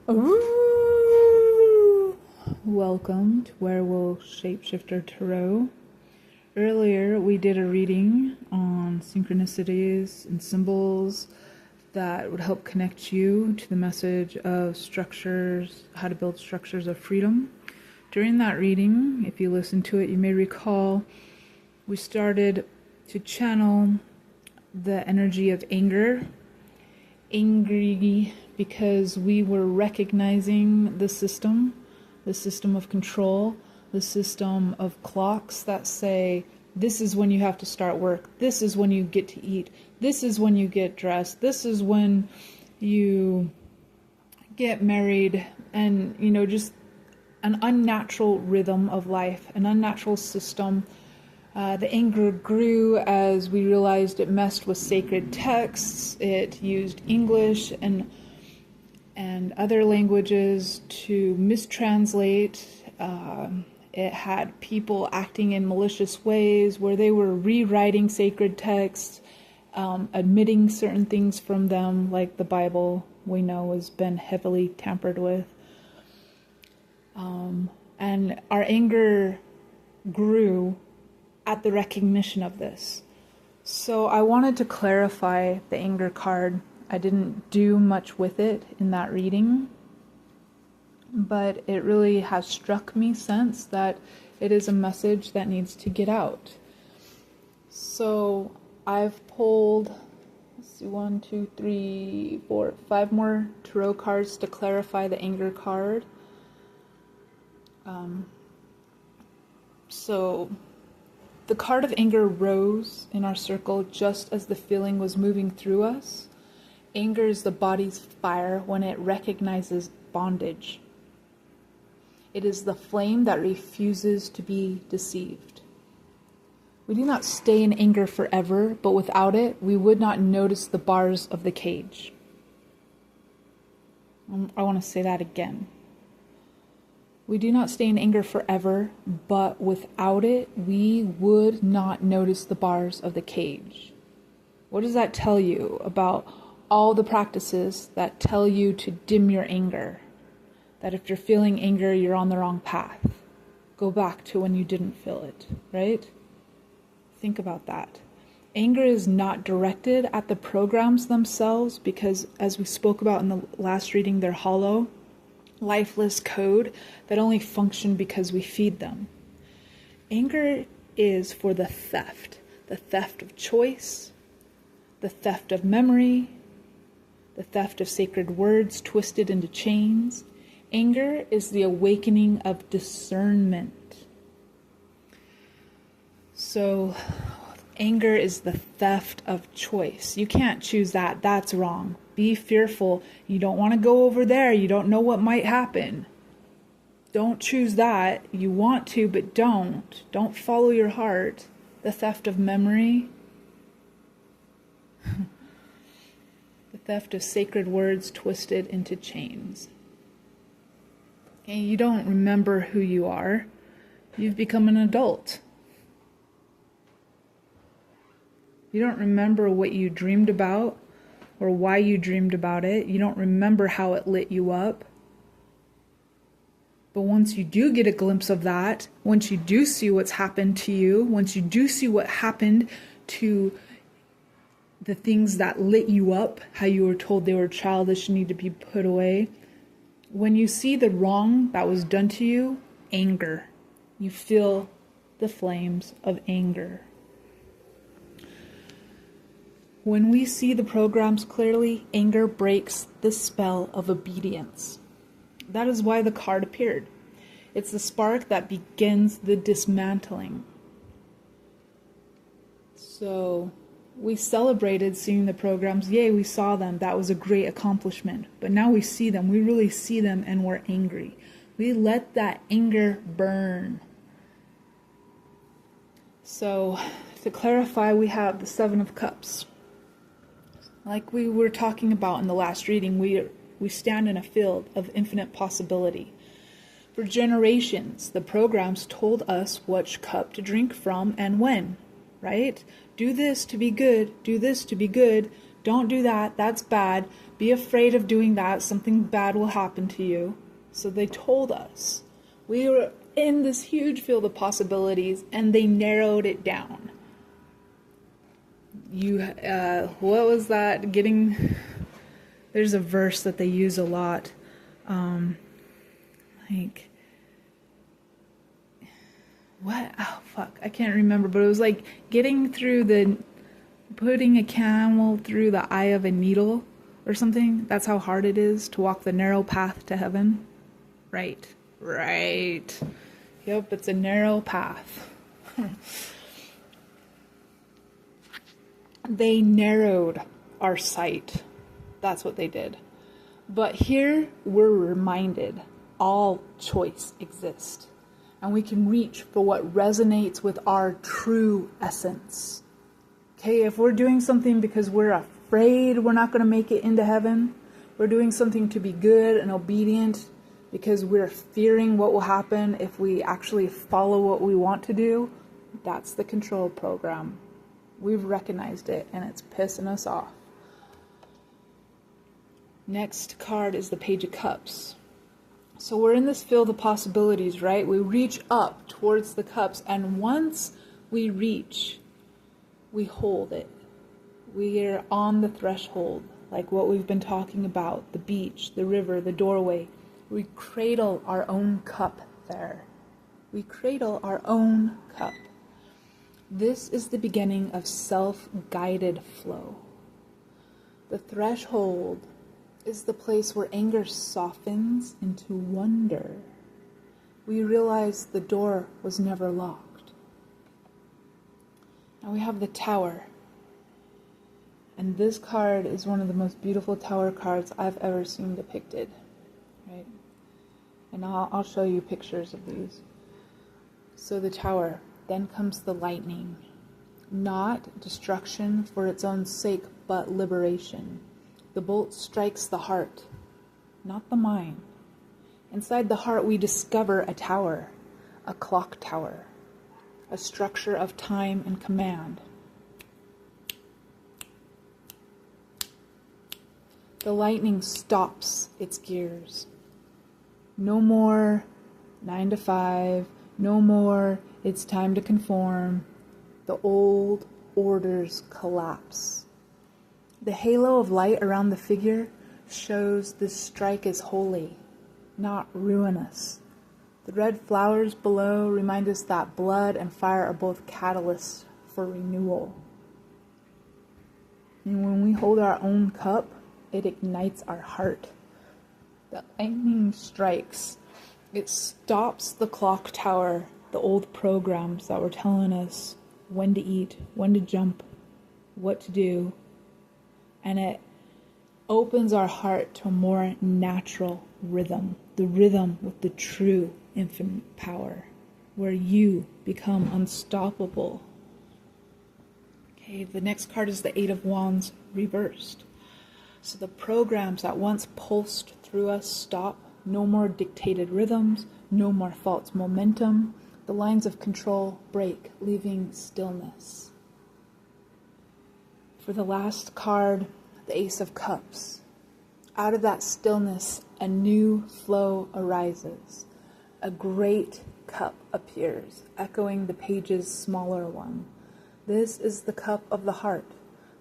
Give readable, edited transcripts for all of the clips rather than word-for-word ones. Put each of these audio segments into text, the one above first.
Ooh. Welcome to Werewolf Shapeshifter Tarot. Earlier we did a reading on synchronicities and symbols that would help connect you to the message of structures, how to build structures of freedom. During that reading, if you listen to it, you may recall we started to channel the energy of anger. Angry because we were recognizing the system of control, the system of clocks that say, this is when you have to start work, this is when you get to eat, this is when you get dressed, this is when you get married, and just an unnatural rhythm of life, an unnatural system. The anger grew as we realized it messed with sacred texts. It used English and other languages to mistranslate. It had people acting in malicious ways where they were rewriting sacred texts, admitting certain things from them, like the Bible we know has been heavily tampered with. And our anger grew at the recognition of this. So I wanted to clarify the anger card. I didn't do much with it in that reading, but it really has struck me since that it is a message that needs to get out. So I've pulled, let's see, 1, 2, 3, 4, 5 more tarot cards to clarify the anger card. So the card of anger rose in our circle just as the feeling was moving through us. Anger is the body's fire when it recognizes bondage. It is the flame that refuses to be deceived. We do not stay in anger forever, but without it, we would not notice the bars of the cage. I want to say that again. We do not stay in anger forever, but without it, we would not notice the bars of the cage. What does that tell you about all the practices that tell you to dim your anger? That if you're feeling anger, you're on the wrong path. Go back to when you didn't feel it, right? Think about that. Anger is not directed at the programs themselves because, as we spoke about in the last reading, they're hollow, lifeless code that only function because we feed them. Anger is for the theft of choice, the theft of memory, the theft of sacred words twisted into chains. Anger is the awakening of discernment. So anger is the theft of choice. You can't choose that. That's wrong. Be fearful. You don't want to go over there. You don't know what might happen. Don't choose that. You want to, but don't. Don't follow your heart. The theft of memory. The theft of sacred words twisted into chains. Okay, you don't remember who you are. You've become an adult. You don't remember what you dreamed about or why you dreamed about it. You don't remember how it lit you up. But once you do get a glimpse of that, once you do see what's happened to you, once you do see what happened to the things that lit you up, how you were told they were childish and need to be put away, when you see the wrong that was done to you, anger. You feel the flames of anger. When we see the programs clearly, anger breaks the spell of obedience. That is why the card appeared. It's the spark that begins the dismantling. So we celebrated seeing the programs. Yay, we saw them. That was a great accomplishment. But now we see them. We really see them and we're angry. We let that anger burn. So to clarify, we have the Seven of Cups. Like we were talking about in the last reading, we stand in a field of infinite possibility. For generations, the programs told us which cup to drink from and when, right? Do this to be good, do this to be good, Don't do that. That's bad. Be afraid of doing that. Something bad will happen to you. So they told us. We were in this huge field of possibilities, and they narrowed it down. What was that? There's a verse that they use a lot. What? Oh, fuck. I can't remember, but it was like putting a camel through the eye of a needle or something. That's how hard it is to walk the narrow path to heaven. Right. Yep, it's a narrow path. They narrowed our sight. That's what they did. But here we're reminded all choice exists. And we can reach for what resonates with our true essence. Okay, if we're doing something because we're afraid we're not going to make it into heaven, we're doing something to be good and obedient because we're fearing what will happen if we actually follow what we want to do, that's the control program. We've recognized it and it's pissing us off. Next card is the Page of Cups. So we're in this field of possibilities, right? We reach up towards the cups, and once we reach, we hold it. We are on the threshold, like what we've been talking about, the beach, the river, the doorway. We cradle our own cup there. We cradle our own cup. This is the beginning of self-guided flow. The threshold is the place where anger softens into wonder. We realize the door was never locked. Now we have the Tower. And this card is one of the most beautiful Tower cards I've ever seen depicted. Right? And I'll show you pictures of these. So the Tower, then comes the lightning. Not destruction for its own sake, but liberation. The bolt strikes the heart, not the mind. Inside the heart we discover a tower, a clock tower, a structure of time and command. The lightning stops its gears. No more 9 to 5, no more it's time to conform. The old orders collapse. The halo of light around the figure shows this strike is holy, not ruinous. The red flowers below remind us that blood and fire are both catalysts for renewal. And when we hold our own cup, it ignites our heart. The lightning strikes. It stops the clock tower, the old programs that were telling us when to eat, when to jump, what to do. And it opens our heart to a more natural rhythm, the rhythm with the true infinite power, where you become unstoppable. Okay, the next card is the Eight of Wands reversed. So the programs that once pulsed through us stop. No more dictated rhythms, no more false momentum. The lines of control break, leaving stillness. For the last card, the Ace of Cups. Out of that stillness, a new flow arises. A great cup appears, echoing the page's smaller one. This is the cup of the heart,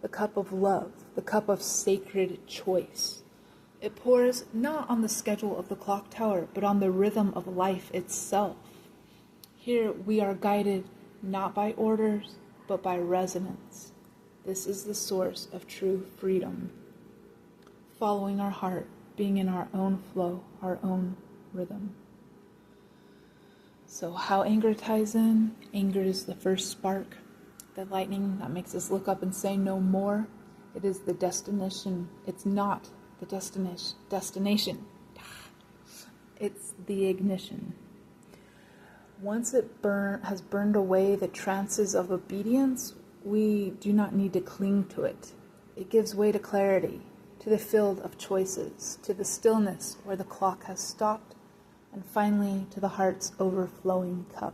the cup of love, the cup of sacred choice. It pours not on the schedule of the clock tower, but on the rhythm of life itself. Here we are guided not by orders, but by resonance. This is the source of true freedom. Following our heart, being in our own flow, our own rhythm. So how anger ties in? Anger is the first spark, the lightning that makes us look up and say no more. It is the destination. It's not the destination. It's the ignition. Once it has burned away the trances of obedience, we do not need to cling to it. It gives way to clarity, to the field of choices, to the stillness where the clock has stopped, and finally to the heart's overflowing cup.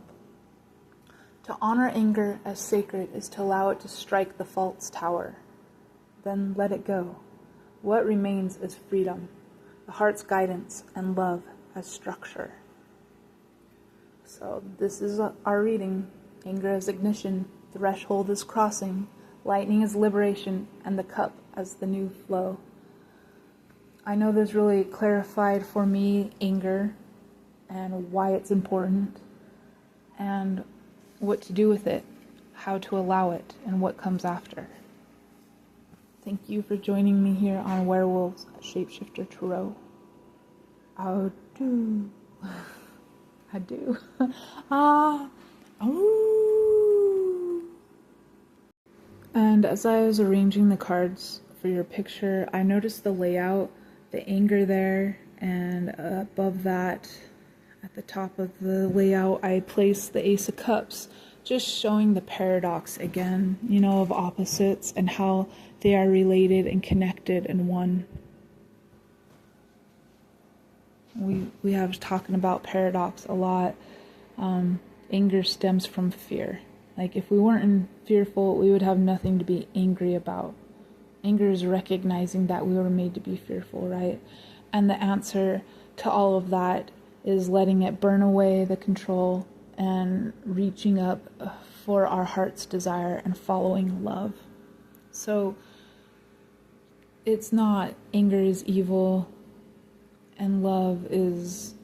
To honor anger as sacred is to allow it to strike the false tower. then let it go. What remains is freedom, the heart's guidance, and love as structure. So this is our reading. Anger as ignition, threshold is crossing, lightning is liberation, and the cup as the new flow. I know this really clarified for me anger and why it's important and what to do with it, how to allow it, and what comes after. Thank you for joining me here on Werewolves Shapeshifter Tarot. I do. I do. And as I was arranging the cards for your picture, I noticed the layout, the anger there, and above that, at the top of the layout, I placed the Ace of Cups, just showing the paradox again, of opposites and how they are related and connected in one. We have talking about paradox a lot. Anger stems from fear. Like if we weren't fearful, we would have nothing to be angry about. Anger is recognizing that we were made to be fearful, right? And the answer to all of that is letting it burn away the control and reaching up for our heart's desire and following love. So it's not anger is evil and love is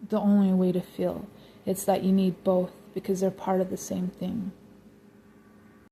the only way to feel. It's that you need both because they're part of the same thing.